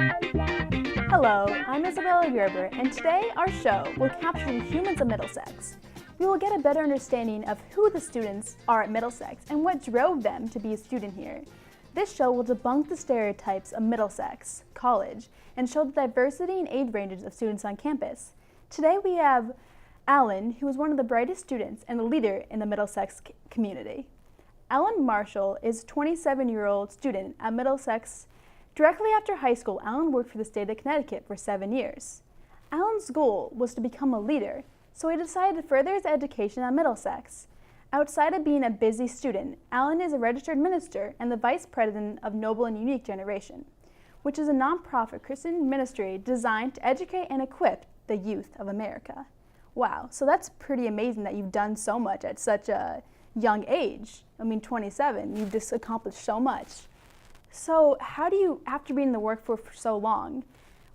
Hello, I'm Isabella Gerber, and today our show will capture the humans of Middlesex. We will get a better understanding of who the students are at Middlesex and what drove them to be a student here. This show will debunk the stereotypes of Middlesex College and show the diversity and age ranges of students on campus. Today we have Alan, who is one of the brightest students and a leader in the Middlesex community. Alan Marshall is a 27-year-old student at Middlesex. Directly after high school, Alan worked for the state of Connecticut for 7 years. Alan's goal was to become a leader, so he decided to further his education at Middlesex. Outside of being a busy student, Alan is a registered minister and the vice president of Noble and Unique Generation, which is a nonprofit Christian ministry designed to educate and equip the youth of America. Wow, so that's pretty amazing that you've done so much at such a young age. 27, you've just accomplished so much. So how do you, after being in the workforce for so long,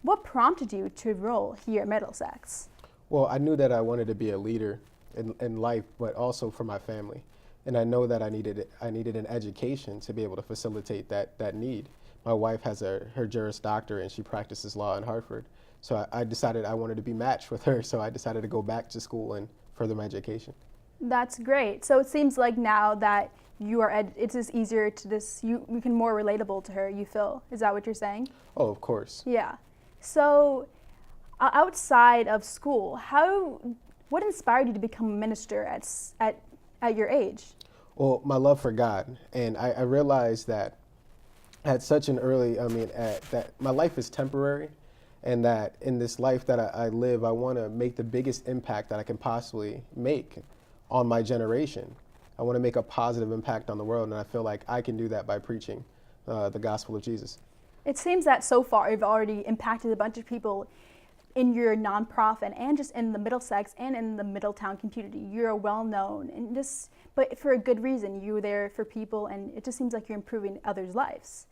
what prompted you to enroll here at Middlesex? Well, I knew that I wanted to be a leader in life, but also for my family. And I know that I needed an education to be able to facilitate that need. My wife has her Juris Doctor and she practices law in Hartford. So I decided I wanted to be matched with her, so I decided to go back to school and further my education. That's great. So it seems like now that you are, it's just easier to just, you can more relatable to her, you feel. Is that what you're saying? Oh, of course. Yeah. So outside of school, what inspired you to become a minister at your age? Well, my love for God. And I realized that at such an early, that my life is temporary, and that in this life that I live, I want to make the biggest impact that I can possibly make on my generation. I want to make a positive impact on the world, and I feel like I can do that by preaching the gospel of Jesus. It seems that so far you've already impacted a bunch of people in your nonprofit and just in the Middlesex and in the Middletown community. You're well known, but for a good reason. You're there for people, and it just seems like you're improving others' lives.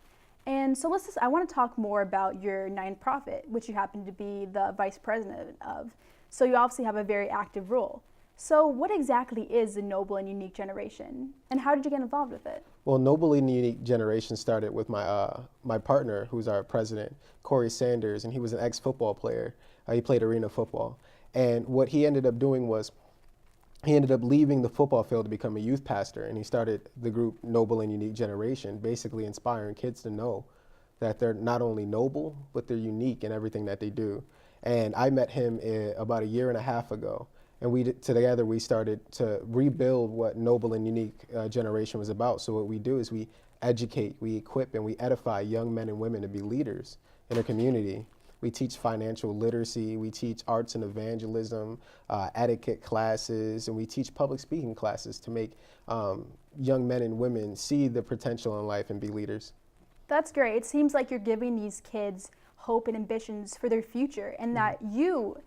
And so I want to talk more about your nonprofit, which you happen to be the vice president of. So you obviously have a very active role. So what exactly is the Noble and Unique Generation, and how did you get involved with it? Well, Noble and Unique Generation started with my partner, who's our president, Corey Sanders, and he was an ex-football player. He played arena football. And what he ended up doing was he ended up leaving the football field to become a youth pastor, and he started the group Noble and Unique Generation, basically inspiring kids to know that they're not only noble, but they're unique in everything that they do. And I met him about a year and a half ago. And together we started to rebuild what Noble and Unique Generation was about. So what we do is we educate, we equip, and we edify young men and women to be leaders in their community. We teach financial literacy, we teach arts and evangelism, etiquette classes, and we teach public speaking classes to make young men and women see the potential in life and be leaders. That's great. It seems like you're giving these kids hope and ambitions for their future, and that you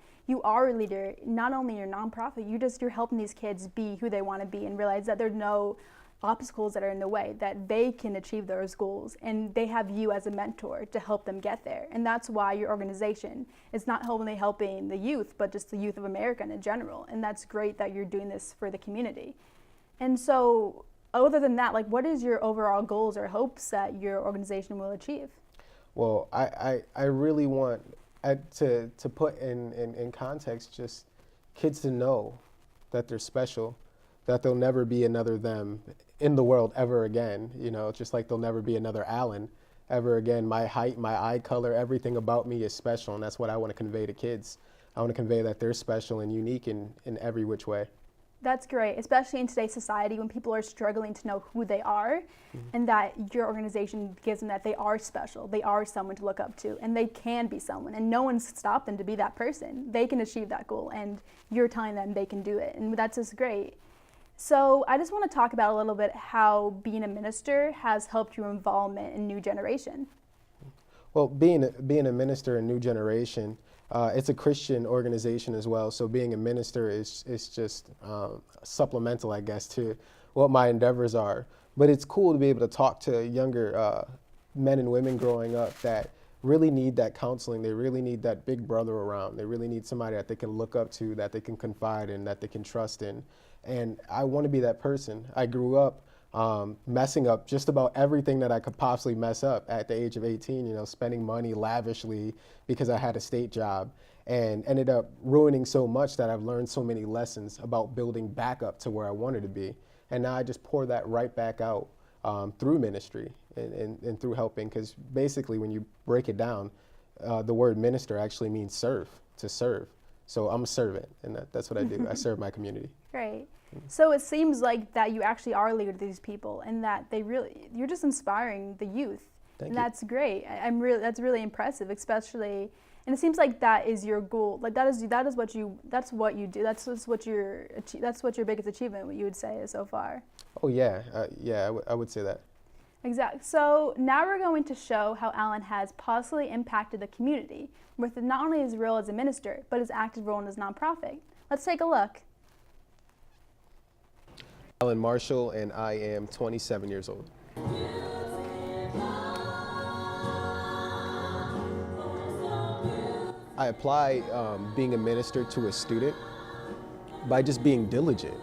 are a leader, not only in your nonprofit, you're helping these kids be who they want to be and realize that there are no obstacles that are in the way, that they can achieve those goals, and they have you as a mentor to help them get there. And that's why your organization is not only helping the youth, but just the youth of America in general. And that's great that you're doing this for the community. And so, other than that, what is your overall goals or hopes that your organization will achieve? Well, I really want to put in context just kids to know that they're special, that there'll never be another them in the world ever again, just like there'll never be another Alan ever again. My height, my eye color, everything about me is special, and that's what I want to convey to kids. I want to convey that they're special and unique in every which way. That's great, especially in today's society when people are struggling to know who they are, and that your organization gives them that they are special, they are someone to look up to, and they can be someone, and no one's stopped them to be that person. They can achieve that goal, and you're telling them they can do it, and that's just great. So I just want to talk about a little bit how being a minister has helped your involvement in New Generation. Well, being a minister in New Generation, it's a Christian organization as well, so being a minister is just supplemental, I guess, to what my endeavors are. But it's cool to be able to talk to younger men and women growing up that really need that counseling. They really need that big brother around. They really need somebody that they can look up to, that they can confide in, that they can trust in. And I want to be that person. I grew up messing up just about everything that I could possibly mess up at the age of 18, spending money lavishly because I had a state job, and ended up ruining so much that I've learned so many lessons about building back up to where I wanted to be. And now I just pour that right back out through ministry and through helping, because basically when you break it down, the word minister actually means serve, to serve. So I'm a servant, and that's what I do. I serve my community. Great. So it seems like that you actually are a leader to these people, and that you're just inspiring the youth. Thank and you. That's great. That's really impressive, especially, and it seems like that is your goal. Like that's what you do. That's what your biggest achievement, what you would say, is so far. Oh yeah, I would say that. Exactly. So now we're going to show how Alan has positively impacted the community with not only his role as a minister, but his active role in his nonprofit. Let's take a look. Alan Marshall, and I am 27 years old. I apply being a minister to a student by just being diligent,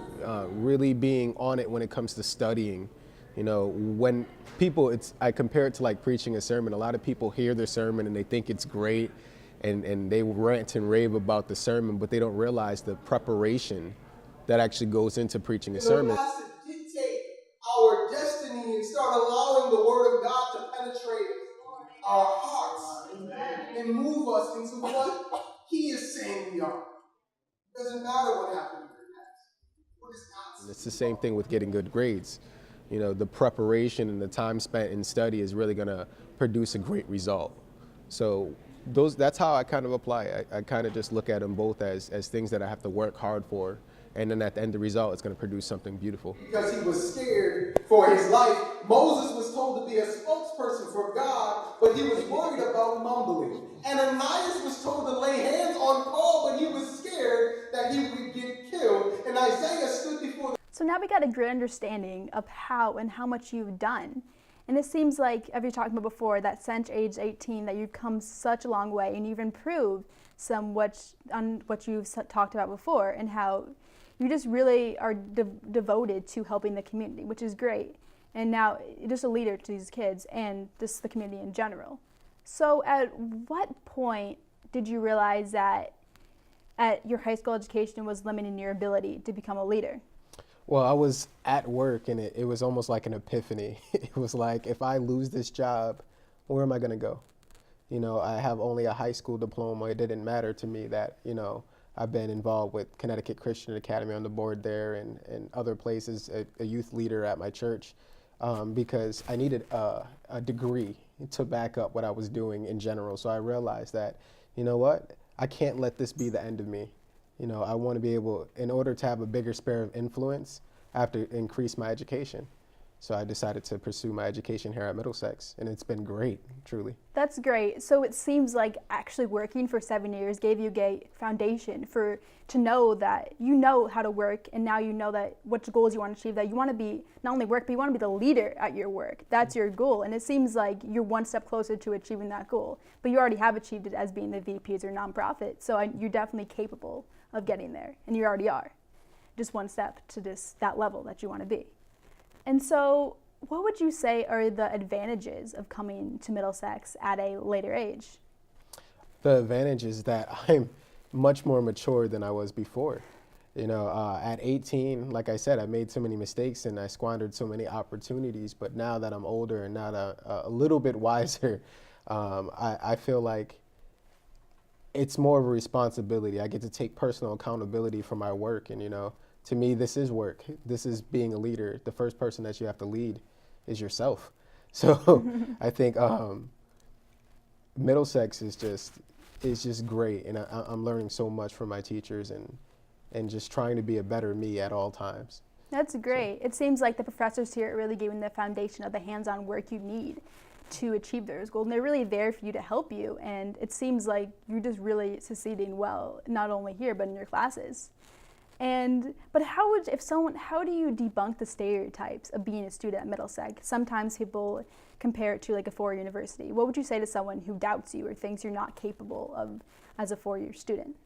really being on it when it comes to studying. When people, I compare it to like preaching a sermon. A lot of people hear the sermon and they think it's great, and they rant and rave about the sermon, but they don't realize the preparation that actually goes into preaching a sermon. It has to dictate our destiny and start allowing the Word of God to penetrate our hearts and move us into what He is saying we are. It doesn't matter what happened in your past. What is God? It's the same thing with getting good grades. The preparation and the time spent in study is really going to produce a great result. So that's how I kind of apply. I kind of just look at them both as things that I have to work hard for. And then at the end, the result is going to produce something beautiful. Because he was scared for his life. Moses was told to be a spokesperson for God, but he was worried about mumbling. And Ananias was told to lay hands on Paul, but he was scared that he would get killed. And Isaiah stood before. So now we got a great understanding of how much you've done. And it seems like, as you talked about before, that since age 18, that you've come such a long way, and you've improved on what you've talked about before, and how you just really are devoted to helping the community, which is great. And now you're just a leader to these kids and just the community in general. So at what point did you realize that your high school education was limiting your ability to become a leader? Well, I was at work, and it was almost like an epiphany. It was like, if I lose this job, where am I going to go? I have only a high school diploma. It didn't matter to me that, I've been involved with Connecticut Christian Academy on the board there, and other places, a youth leader at my church, because I needed a degree to back up what I was doing in general. So I realized that, I can't let this be the end of me. I want to be able, in order to have a bigger sphere of influence, I have to increase my education. So I decided to pursue my education here at Middlesex, and it's been great, truly. That's great. So it seems like actually working for 7 years gave you a foundation to know that you know how to work, and now you know that what goals you want to achieve, that you want to be not only work, but you want to be the leader at your work. That's your goal, and it seems like you're one step closer to achieving that goal. But you already have achieved it as being the VP of your nonprofit, so you're definitely capable of getting there, and you already are. Just one step to that level that you want to be. And so what would you say are the advantages of coming to Middlesex at a later age? The advantage is that I'm much more mature than I was before. At 18, like I said, I made so many mistakes and I squandered so many opportunities. But now that I'm older and now that I'm a little bit wiser, I feel like it's more of a responsibility. I get to take personal accountability for my work, and to me, this is work. This is being a leader. The first person that you have to lead is yourself. So I think Middlesex is just great, and I'm learning so much from my teachers and just trying to be a better me at all times. That's great. It seems like the professors here are really giving the foundation of the hands-on work you need to achieve those goals, and they're really there for you to help you. And it seems like you're just really succeeding well, not only here but in your classes. But how do you debunk the stereotypes of being a student at Middlesex? Sometimes people compare it to like a four-year university. What would you say to someone who doubts you or thinks you're not capable of as a four-year student?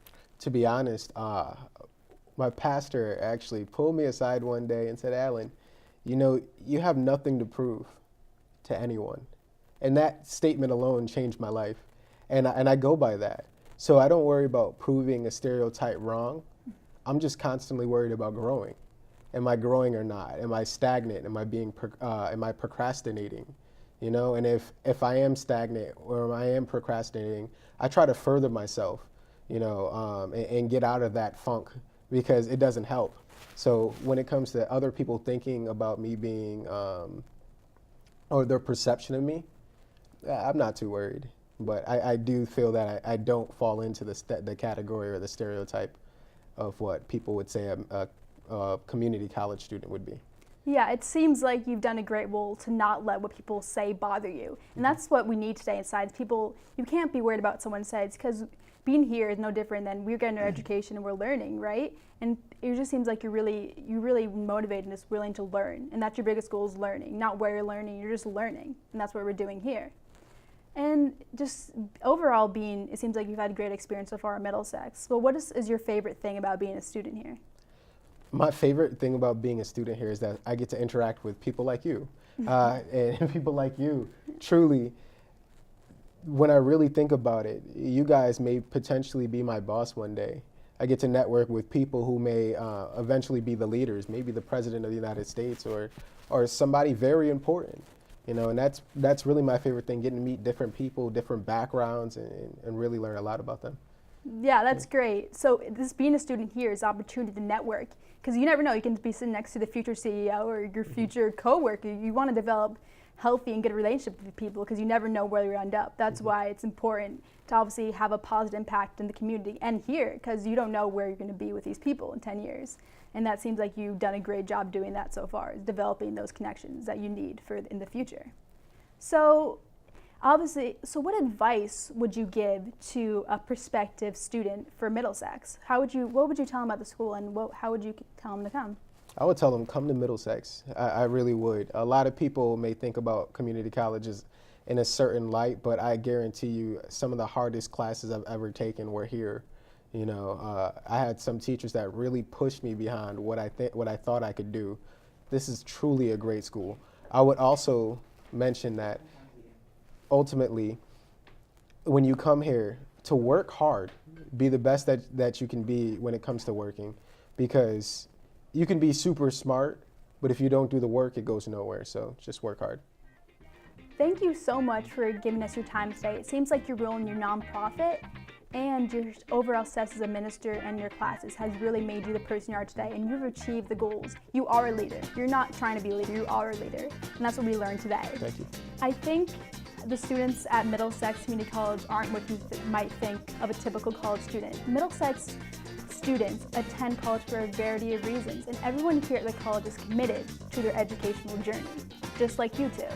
To be honest, my pastor actually pulled me aside one day and said, "Alan, you know, you have nothing to prove to anyone. And that statement alone changed my life. And I go by that. So I don't worry about proving a stereotype wrong. I'm just constantly worried about growing. Am I growing or not? Am I stagnant? Am I procrastinating? You know, and if I am stagnant or I am procrastinating, I try to further myself, you know, and get out of that funk, because it doesn't help. So when it comes to other people thinking about me being, or their perception of me, I'm not too worried. But I do feel that I don't fall into the category or the stereotype of what people would say a community college student would be. Yeah, it seems like you've done a great role to not let what people say bother you. And that's what we need today inside. People, you can't be worried about what someone says, because being here is no different than we're getting our education and we're learning, right? And it just seems like you're really motivated and just willing to learn. And that's your biggest goal, is learning. Not where you're learning, you're just learning. And that's what we're doing here. And just overall it seems like you've had a great experience so far at Middlesex. Well, what is your favorite thing about being a student here? My favorite thing about being a student here is that I get to interact with people like you. And people like you, truly, when I really think about it, you guys may potentially be my boss one day. I get to network with people who may eventually be the leaders, maybe the president of the United States or somebody very important. You know, and that's really my favorite thing, getting to meet different people, different backgrounds, and really learn a lot about them. Yeah, that's great. So this being a student here is an opportunity to network, because you never know, you can be sitting next to the future CEO or your future coworker. You want to develop healthy and good relationship with people, because you never know where you end up. That's why it's important to obviously have a positive impact in the community and here, because you don't know where you're going to be with these people in 10 years. And that seems like you've done a great job doing that so far, is developing those connections that you need for in the future. So obviously, so what advice would you give to a prospective student for Middlesex? What would you tell them about the school, and how would you tell them to come? I would tell them, come to Middlesex. I really would. A lot of people may think about community colleges in a certain light, but I guarantee you some of the hardest classes I've ever taken were here. You know, I had some teachers that really pushed me behind what I thought I could do. This is truly a great school. I would also mention that ultimately, when you come here, to work hard, be the best that you can be when it comes to working, because you can be super smart, but if you don't do the work, it goes nowhere. So just work hard. Thank you so much for giving us your time today. It seems like your role in your nonprofit and your overall success as a minister and your classes has really made you the person you are today, and you've achieved the goals. You are a leader. You're not trying to be a leader, you are a leader. And that's what we learned today. Thank you. I think the students at Middlesex Community College aren't what you might think of a typical college student. Middlesex students attend college for a variety of reasons, and everyone here at the college is committed to their educational journey, just like you two.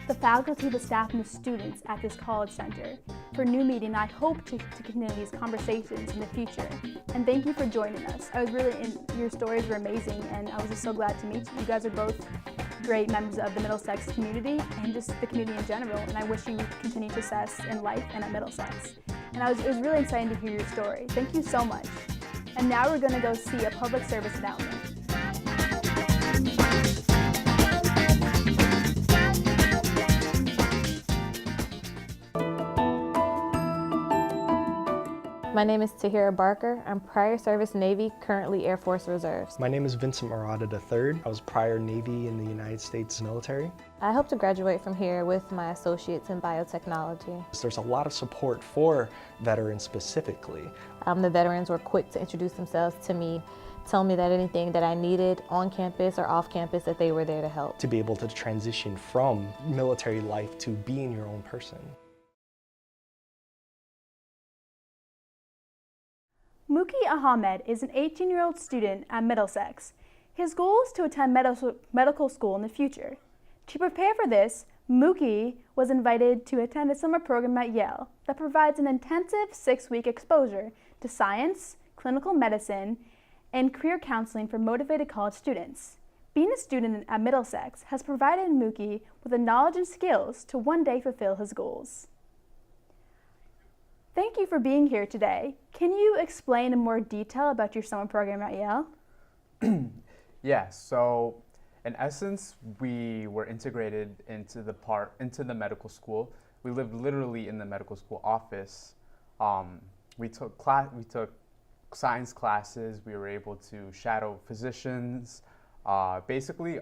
The faculty, the staff, and the students at this college center. For a new meeting, I hope to continue these conversations in the future. And thank you for joining us. Your stories were amazing, and I was just so glad to meet you. You guys are both great members of the Middlesex community and just the community in general, and I wish you continued success in life and at Middlesex. And it was really exciting to hear your story. Thank you so much. And now we're going to go see a public service announcement. My name is Tahira Barker. I'm prior service Navy, currently Air Force Reserves. My name is Vincent Murata III. I was prior Navy in the United States military. I hope to graduate from here with my associates in biotechnology. There's a lot of support for veterans specifically. The veterans were quick to introduce themselves to me, tell me that anything that I needed on campus or off campus, that they were there to help. To be able to transition from military life to being your own person. Muki Ahmed is an 18-year-old student at Middlesex. His goal is to attend medical school in the future. To prepare for this, Muki was invited to attend a summer program at Yale that provides an intensive 6-week exposure to science, clinical medicine, and career counseling for motivated college students. Being a student at Middlesex has provided Muki with the knowledge and skills to one day fulfill his goals. Thank you for being here today. Can you explain in more detail about your summer program at Yale? Yeah, so In essence, we were integrated into the medical school. We lived literally in the medical school office. We took science classes. We were able to shadow physicians. Basically,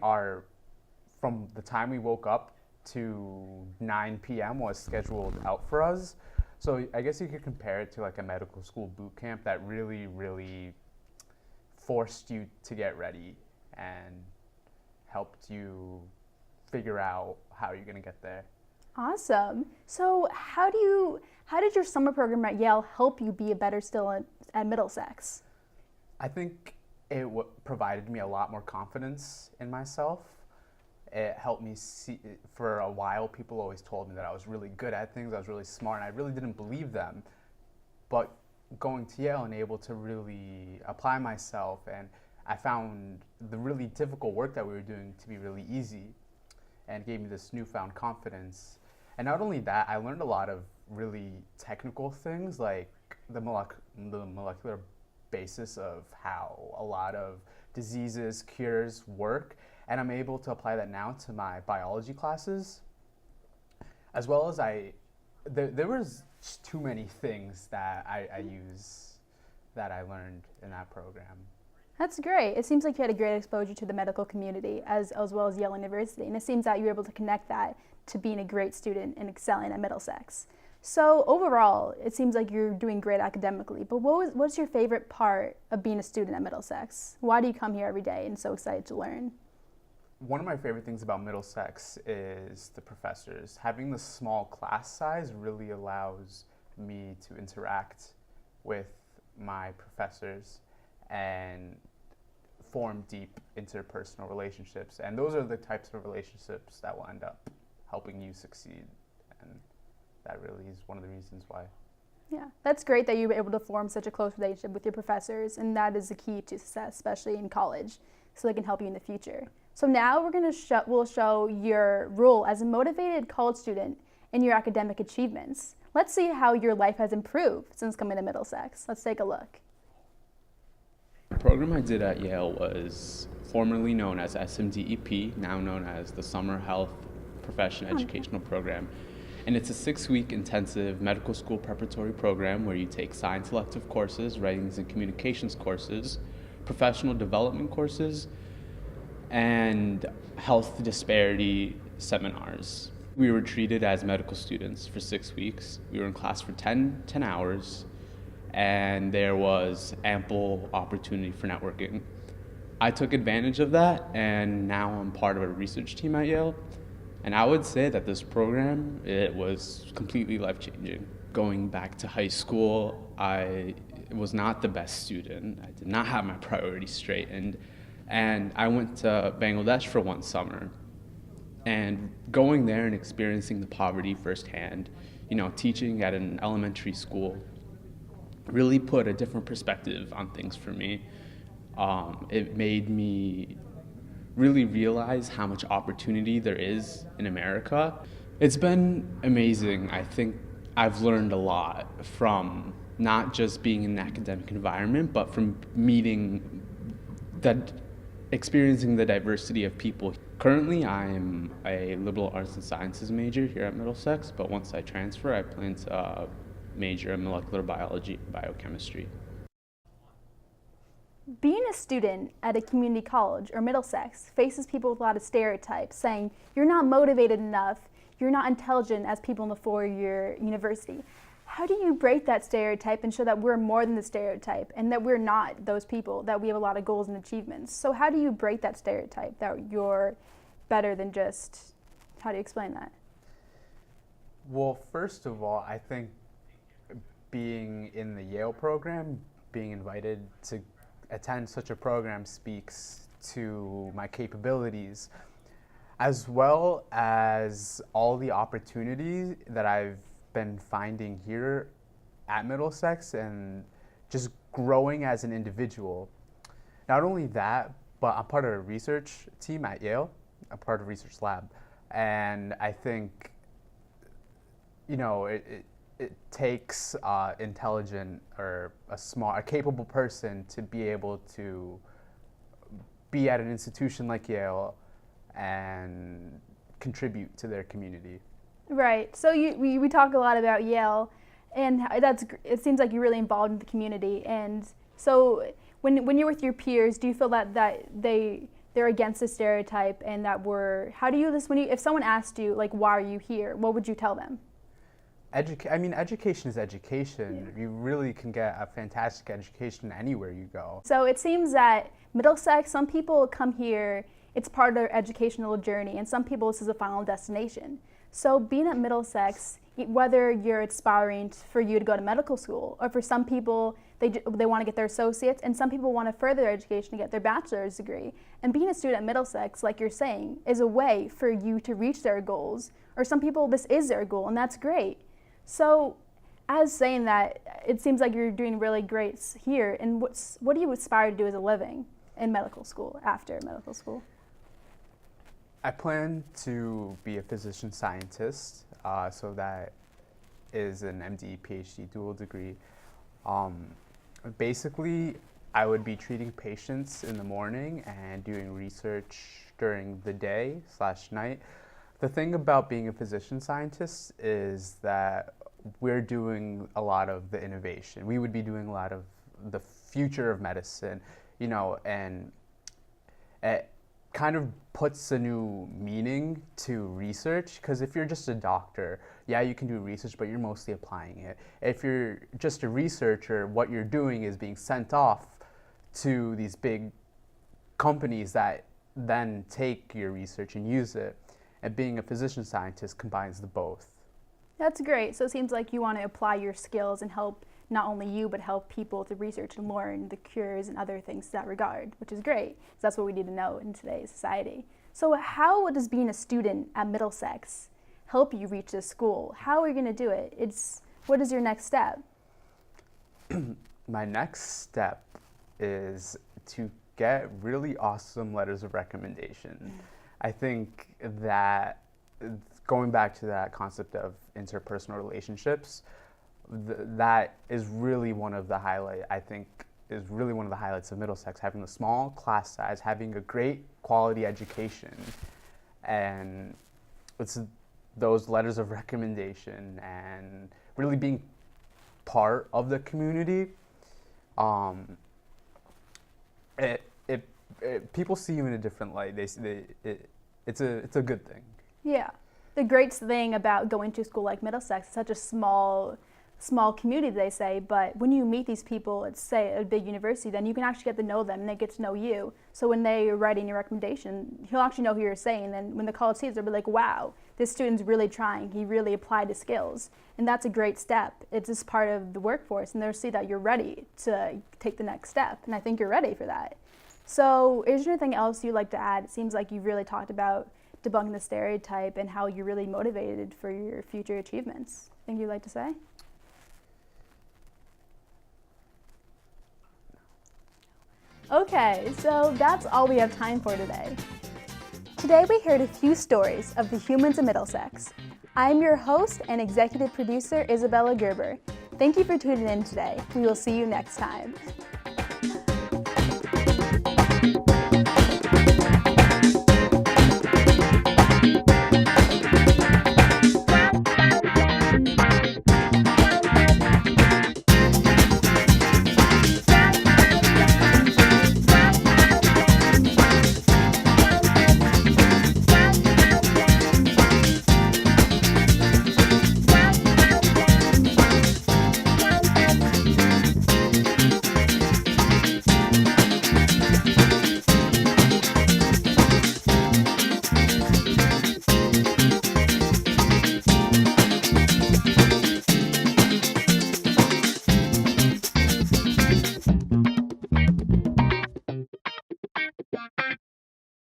from the time we woke up to 9 p.m. was scheduled out for us. So I guess you could compare it to like a medical school boot camp that really, really forced you to get ready and helped you figure out how you're going to get there. Awesome. So how did your summer program at Yale help you be a better student at Middlesex? I think it provided me a lot more confidence in myself. It helped me see, for a while, people always told me that I was really good at things, I was really smart, and I really didn't believe them. But going to Yale and able to really apply myself, and I found the really difficult work that we were doing to be really easy, and gave me this newfound confidence. And not only that, I learned a lot of really technical things, like the molecular basis of how a lot of diseases, cures work, and I'm able to apply that now to my biology classes, as well as there was just too many things that I use that I learned in that program. That's great. It seems like you had a great exposure to the medical community as well as Yale University, and it seems that you were able to connect that to being a great student and excelling at Middlesex. So overall, it seems like you're doing great academically, but what's your favorite part of being a student at Middlesex? Why do you come here every day and so excited to learn? One of my favorite things about Middlesex is the professors. Having the small class size really allows me to interact with my professors and form deep interpersonal relationships. And those are the types of relationships that will end up helping you succeed. And that really is one of the reasons why. Yeah, that's great that you were able to form such a close relationship with your professors, and that is the key to success, especially in college, so they can help you in the future. So now we'll show your role as a motivated college student in your academic achievements. Let's see how your life has improved since coming to Middlesex. Let's take a look. The program I did at Yale was formerly known as SMDEP, now known as the Summer Health Profession Educational Program. And it's a 6-week intensive medical school preparatory program where you take science elective courses, writings and communications courses, professional development courses, and health disparity seminars. We were treated as medical students for 6 weeks. We were in class for 10 hours, and there was ample opportunity for networking. I took advantage of that, and now I'm part of a research team at Yale. And I would say that this program, it was completely life-changing. Going back to high school, I was not the best student. I did not have my priorities straight, and I went to Bangladesh for one summer. And going there and experiencing the poverty firsthand, teaching at an elementary school, really put a different perspective on things for me. It made me really realize how much opportunity there is in America. It's been amazing. I think I've learned a lot from not just being in an academic environment, but from experiencing the diversity of people. Currently, I'm a liberal arts and sciences major here at Middlesex, but once I transfer, I plan to major in molecular biology and biochemistry. Being a student at a community college or Middlesex faces people with a lot of stereotypes saying you're not motivated enough, you're not intelligent as people in the four-year university. How do you break that stereotype and show that we're more than the stereotype and that we're not those people, that we have a lot of goals and achievements? So how do you break that stereotype that you're better than just, how do you explain that? Well, first of all, I think being in the Yale program, being invited to attend such a program speaks to my capabilities, as well as all the opportunities that I've been finding here at Middlesex and just growing as an individual. Not only that, but I'm part of a research team at Yale, I'm part of a research lab, and I think, it takes intelligent or a capable person to be able to be at an institution like Yale and contribute to their community. Right. So we talk a lot about Yale, and it seems like you're really involved in the community. And so when you're with your peers, do you feel that they're against the stereotype, and how do you this if someone asked you like, why are you here, what would you tell them? Education is education. Yeah. You really can get a fantastic education anywhere you go. So it seems that Middlesex, some people come here, it's part of their educational journey, and some people this is a final destination. So being at Middlesex, whether you're aspiring for you to go to medical school, or for some people, they want to get their associates, and some people want to further their education to get their bachelor's degree. And being a student at Middlesex, like you're saying, is a way for you to reach their goals, or some people, this is their goal, and that's great. So as saying that, it seems like you're doing really great here, and what do you aspire to do as a living in medical school, after medical school? I plan to be a physician scientist, so that is an MD, PhD dual degree. Basically, I would be treating patients in the morning and doing research during the day/night. The thing about being a physician scientist is that we're doing a lot of the innovation. We would be doing a lot of the future of medicine, and it kind of puts a new meaning to research, because if you're just a doctor, yeah, you can do research, but you're mostly applying it. If you're just a researcher, what you're doing is being sent off to these big companies that then take your research and use it. And being a physician scientist combines the both. That's great. So it seems like you want to apply your skills and help not only you, but help people to research and learn the cures and other things to that regard, which is great. So that's what we need to know in today's society. So how does being a student at Middlesex help you reach this school? How are you going to do it? What is your next step? My next step is to get really awesome letters of recommendation. I think that going back to that concept of interpersonal relationships, that is really one of the highlights of Middlesex, having a small class size, having a great quality education, and it's those letters of recommendation and really being part of the community. People see you in a different light. It's a good thing. Yeah. The great thing about going to a school like Middlesex is such a small community, they say, but when you meet these people at, say, a big university, then you can actually get to know them and they get to know you. So when they're writing your recommendation, he'll actually know who you're saying. And when the college sees, they'll be like, wow, this student's really trying. He really applied his skills. And that's a great step. It's just part of the workforce, and they'll see that you're ready to take the next step. And I think you're ready for that. So is there anything else you'd like to add? It seems like you've really talked about debunking the stereotype and how you're really motivated for your future achievements. Anything you'd like to say? Okay, so that's all we have time for today. Today we heard a few stories of the humans of Middlesex. I'm your host and executive producer, Isabella Gerber. Thank you for tuning in today. We will see you next time.